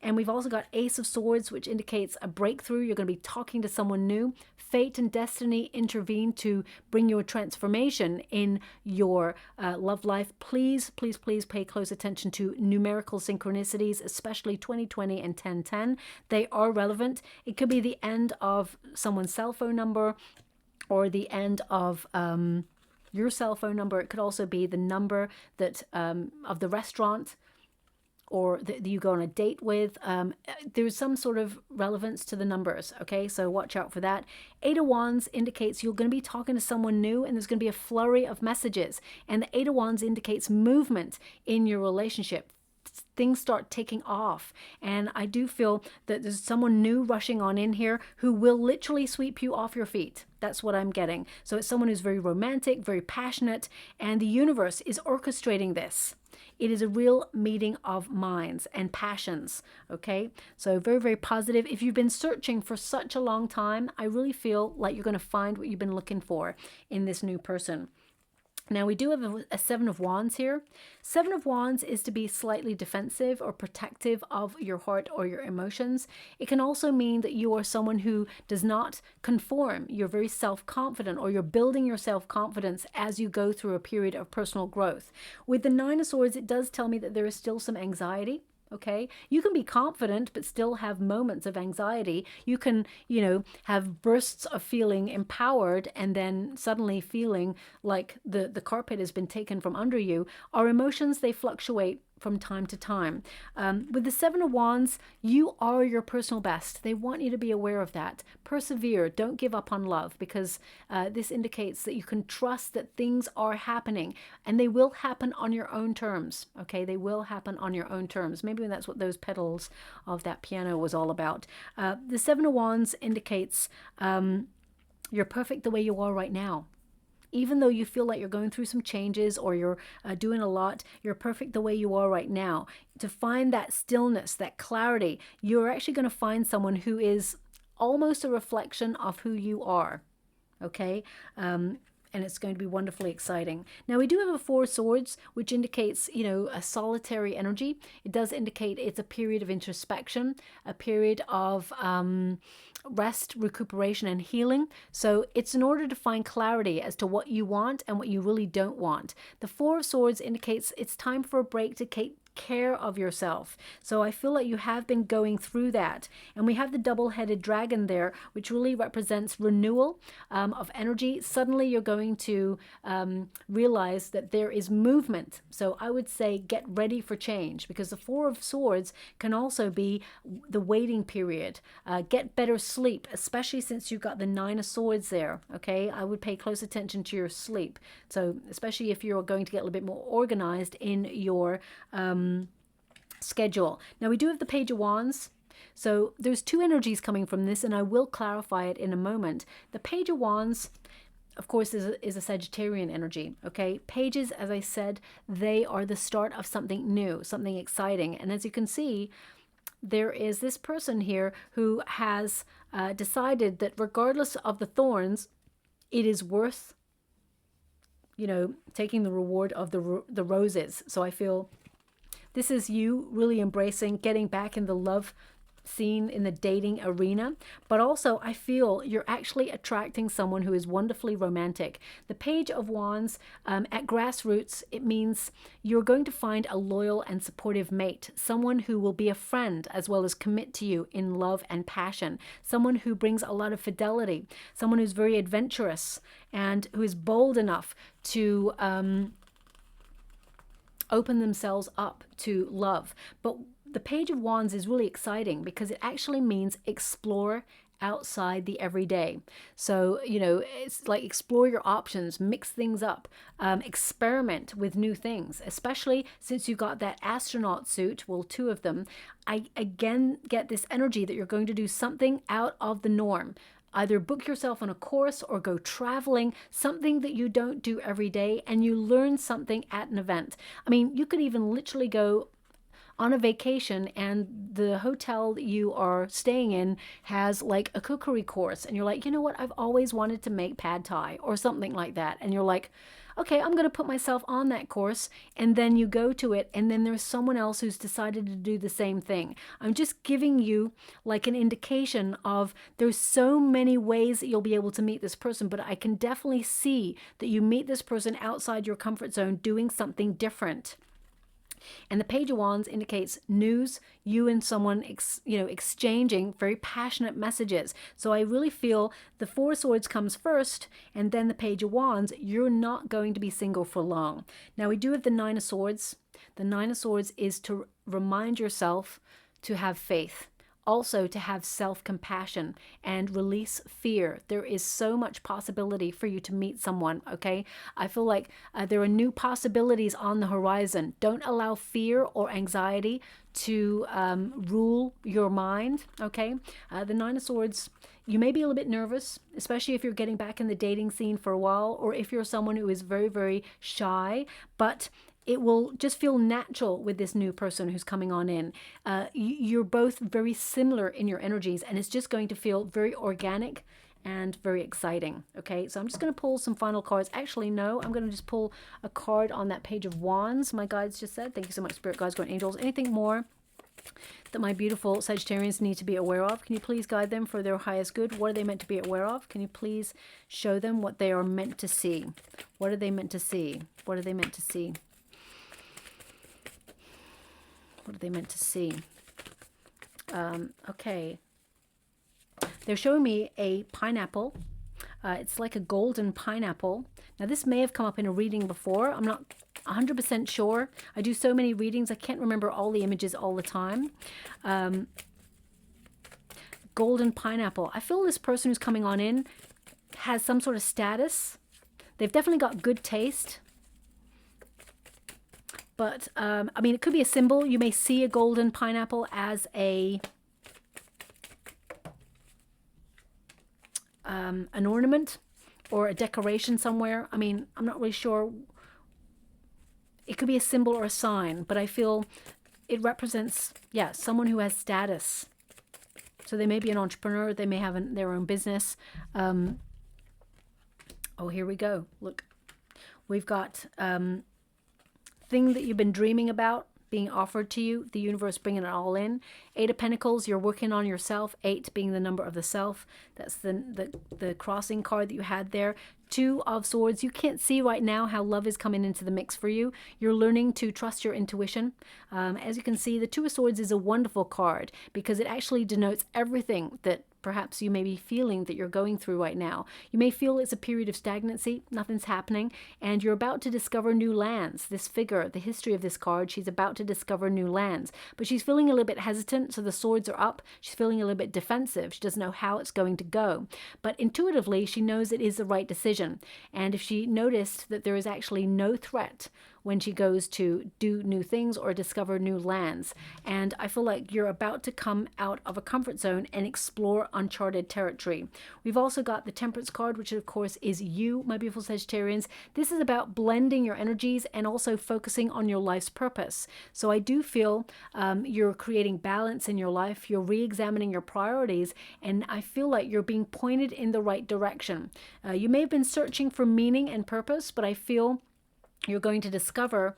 And we've also got Ace of Swords, which indicates a breakthrough. You're going to be talking to someone new. Fate and destiny intervene to bring you a transformation in your love life. Please, please, please pay close attention to numerical synchronicities, especially 2020 and 1010. They are relevant. It could be the end of someone's cell phone number or the end of your cell phone number. It could also be the number that of the restaurant or that you go on a date with. There's some sort of relevance to the numbers, okay? So watch out for that. Eight of Wands indicates you're going to be talking to someone new and there's going to be a flurry of messages. And the Eight of Wands indicates movement in your relationship. Things start taking off. And I do feel that there's someone new rushing on in here who will literally sweep you off your feet. That's what I'm getting. So it's someone who's very romantic, very passionate, and the universe is orchestrating this. It is a real meeting of minds and passions, okay? So very, very positive. If you've been searching for such a long time, I really feel like you're going to find what you've been looking for in this new person. Now, we do have a Seven of Wands here. Seven of Wands is to be slightly defensive or protective of your heart or your emotions. It can also mean that you are someone who does not conform. You're very self-confident, or you're building your self-confidence as you go through a period of personal growth. With the Nine of Swords, it does tell me that there is still some anxiety. Okay, you can be confident but still have moments of anxiety. You can, have bursts of feeling empowered and then suddenly feeling like the carpet has been taken from under you. Our emotions, they fluctuate from time to time. With the Seven of Wands, you are your personal best. They want you to be aware of that. Persevere. Don't give up on love, because this indicates that you can trust that things are happening and they will happen on your own terms. Okay, they will happen on your own terms. Maybe that's what those pedals of that piano was all about. The Seven of Wands indicates you're perfect the way you are right now. Even though you feel like you're going through some changes or you're doing a lot, you're perfect the way you are right now. To find that stillness, that clarity, you're actually going to find someone who is almost a reflection of who you are. Okay? And it's going to be wonderfully exciting. Now, we do have a Four of Swords, which indicates, a solitary energy. It does indicate it's a period of introspection, a period of rest, recuperation, and healing. So it's in order to find clarity as to what you want and what you really don't want. The Four of Swords indicates it's time for a break to take care of yourself. So I feel like you have been going through that. And we have the double-headed dragon there, which really represents renewal of energy. Suddenly you're going to realize that there is movement. So I would say get ready for change, because the Four of Swords can also be the waiting period. Get better sleep, especially since you've got the Nine of Swords there. Okay, I would pay close attention to your sleep. So especially if you're going to get a little bit more organized in your schedule. Now, we do have the Page of Wands. So there's two energies coming from this, and I will clarify it in a moment. The Page of Wands, of course, is a Sagittarian energy. Okay, pages, as I said, they are the start of something new, something exciting. And as you can see, there is this person here who has decided that regardless of the thorns, it is worth, taking the reward of the roses. So I feel this is you really embracing getting back in the love scene, in the dating arena. But also I feel you're actually attracting someone who is wonderfully romantic. The Page of Wands, at grassroots, it means you're going to find a loyal and supportive mate, someone who will be a friend as well as commit to you in love and passion, someone who brings a lot of fidelity, someone who's very adventurous and who is bold enough to open themselves up to love. But the Page of Wands is really exciting because it actually means explore outside the everyday. So, it's like explore your options, mix things up, experiment with new things, especially since you got that astronaut suit, well, two of them. I again get this energy that you're going to do something out of the norm. Either book yourself on a course or go traveling, something that you don't do every day, and you learn something at an event. I mean, you could even literally go on a vacation and the hotel that you are staying in has like a cookery course, and you're like, you know what, I've always wanted to make pad thai or something like that. And you're like, okay, I'm going to put myself on that course. And then you go to it, and then there's someone else who's decided to do the same thing. I'm just giving you like an indication of there's so many ways that you'll be able to meet this person, but I can definitely see that you meet this person outside your comfort zone doing something different. And the Page of Wands indicates news, you and someone, exchanging very passionate messages. So I really feel the Four of Swords comes first, and then the Page of Wands. You're not going to be single for long. Now we do have the Nine of Swords. The Nine of Swords is to remind yourself to have faith. Also to have self-compassion and release fear. There is so much possibility for you to meet someone, okay? I feel like there are new possibilities on the horizon. Don't allow fear or anxiety to rule your mind, okay? The Nine of Swords, you may be a little bit nervous, especially if you're getting back in the dating scene for a while, or if you're someone who is very, very shy, but it will just feel natural with this new person who's coming on in. You're both very similar in your energies, and it's just going to feel very organic and very exciting. Okay, so I'm just going to pull some final cards. Actually, no, I'm going to just pull a card on that Page of Wands. My guides just said, thank you so much, Spirit Guides, Guardian Angels. Anything more that my beautiful Sagittarians need to be aware of? Can you please guide them for their highest good? What are they meant to be aware of? Can you please show them what they are meant to see? What are they meant to see? What are they meant to see? What are they meant to see? Okay. They're showing me a pineapple. It's like a golden pineapple. Now, this may have come up in a reading before. I'm not 100% sure. I do so many readings. I can't remember all the images all the time. Golden pineapple. I feel this person who's coming on in has some sort of status. They've definitely got good taste. But, I mean, it could be a symbol. You may see a golden pineapple as an ornament or a decoration somewhere. I mean, I'm not really sure. It could be a symbol or a sign, but I feel it represents, yeah, someone who has status. So they may be an entrepreneur. They may have their own business. Oh, here we go. Look, we've got... thing that you've been dreaming about being offered to you, the universe bringing it all in. Eight of Pentacles, you're working on yourself. 8 being the number of the self. That's the crossing card that you had there. 2 of Swords, you can't see right now how love is coming into the mix for you. You're learning to trust your intuition. As you can see, the 2 of Swords is a wonderful card because it actually denotes everything that perhaps you may be feeling that you're going through right now. You may feel it's a period of stagnancy, nothing's happening, and you're about to discover new lands. This figure, the history of this card, she's about to discover new lands, but she's feeling a little bit hesitant, so the swords are up. She's feeling a little bit defensive. She doesn't know how it's going to go, but intuitively she knows it is the right decision. And if she noticed that there is actually no threat when she goes to do new things or discover new lands. And I feel like you're about to come out of a comfort zone and explore uncharted territory. We've also got the Temperance card, which of course is you, my beautiful Sagittarians. This is about blending your energies and also focusing on your life's purpose. So I do feel you're creating balance in your life. You're re-examining your priorities, and I feel like you're being pointed in the right direction. You may have been searching for meaning and purpose, but I feel you're going to discover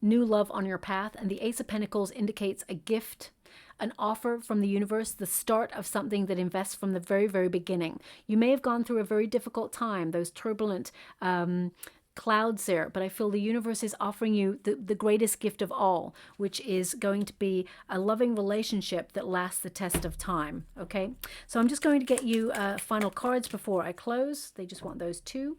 new love on your path. And the Ace of Pentacles indicates a gift, an offer from the universe, the start of something that invests from the very, very beginning. You may have gone through a very difficult time, those turbulent clouds there, but I feel the universe is offering you the greatest gift of all, which is going to be a loving relationship that lasts the test of time. Okay, so I'm just going to get you final cards before I close. They just want those 2.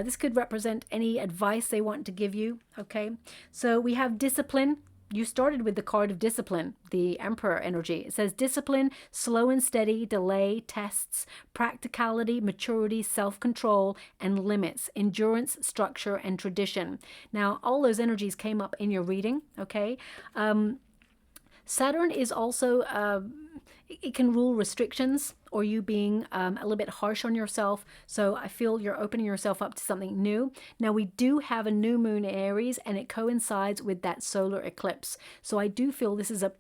This could represent any advice they want to give you. Okay, so we have discipline. You started with the card of discipline, the Emperor energy. It says discipline, slow and steady, delay, tests, practicality, maturity, self-control, and limits, endurance, structure, and tradition. Now, all those energies came up in your reading, okay? Saturn is also it can rule restrictions or you being a little bit harsh on yourself. So I feel you're opening yourself up to something new. Now we do have a new moon in Aries, and it coincides with that solar eclipse. So I do feel this is a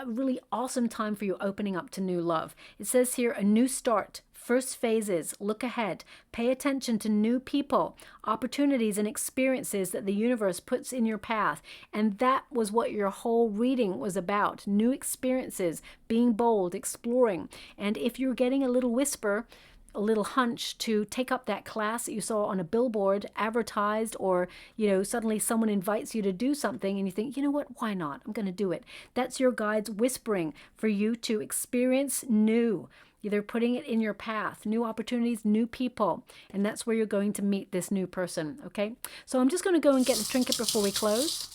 really awesome time for you opening up to new love. It says here, a new start. First phases, look ahead, pay attention to new people, opportunities and experiences that the universe puts in your path. And that was what your whole reading was about. New experiences, being bold, exploring. And if you're getting a little whisper, a little hunch to take up that class that you saw on a billboard advertised, or, you know, suddenly someone invites you to do something and you think, you know what, why not? I'm going to do it. That's your guides whispering for you to experience new. They're putting it in your path, new opportunities, new people. And that's where you're going to meet this new person, okay? So I'm just going to go and get the trinket before we close.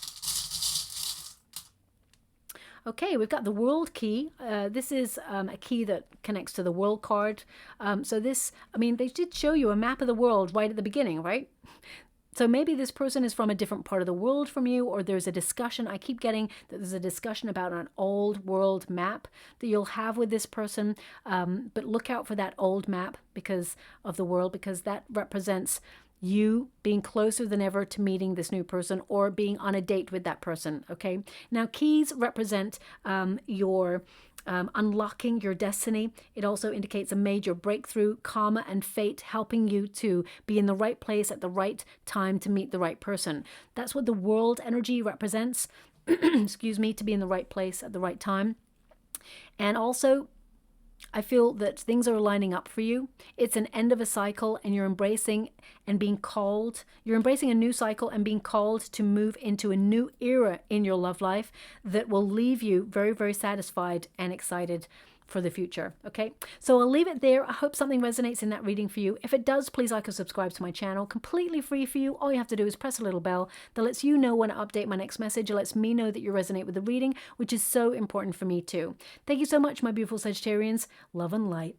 Okay, we've got the World key. This is a key that connects to the World card. So this, I mean, they did show you a map of the world right at the beginning, right? So maybe this person is from a different part of the world from you, or there's a discussion. I keep getting that there's a discussion about an old world map that you'll have with this person. But look out for that old map because of the world, because that represents you being closer than ever to meeting this new person or being on a date with that person, okay? Now, keys represent your unlocking your destiny. It also indicates a major breakthrough, karma and fate helping you to be in the right place at the right time to meet the right person. That's what the world energy represents, excuse me, to be in the right place at the right time. And also, I feel that things are lining up for you. It's an end of a cycle and you're embracing and being called. You're embracing a new cycle and being called to move into a new era in your love life that will leave you very, very satisfied and excited for the future. Okay, so I'll leave it there. I hope something resonates in that reading for you. If it does, please like and subscribe to my channel. Completely free for you. All you have to do is press a little bell that lets you know when I update my next message. It lets me know that you resonate with the reading, which is so important for me too. Thank you so much, my beautiful Sagittarians. Love and light.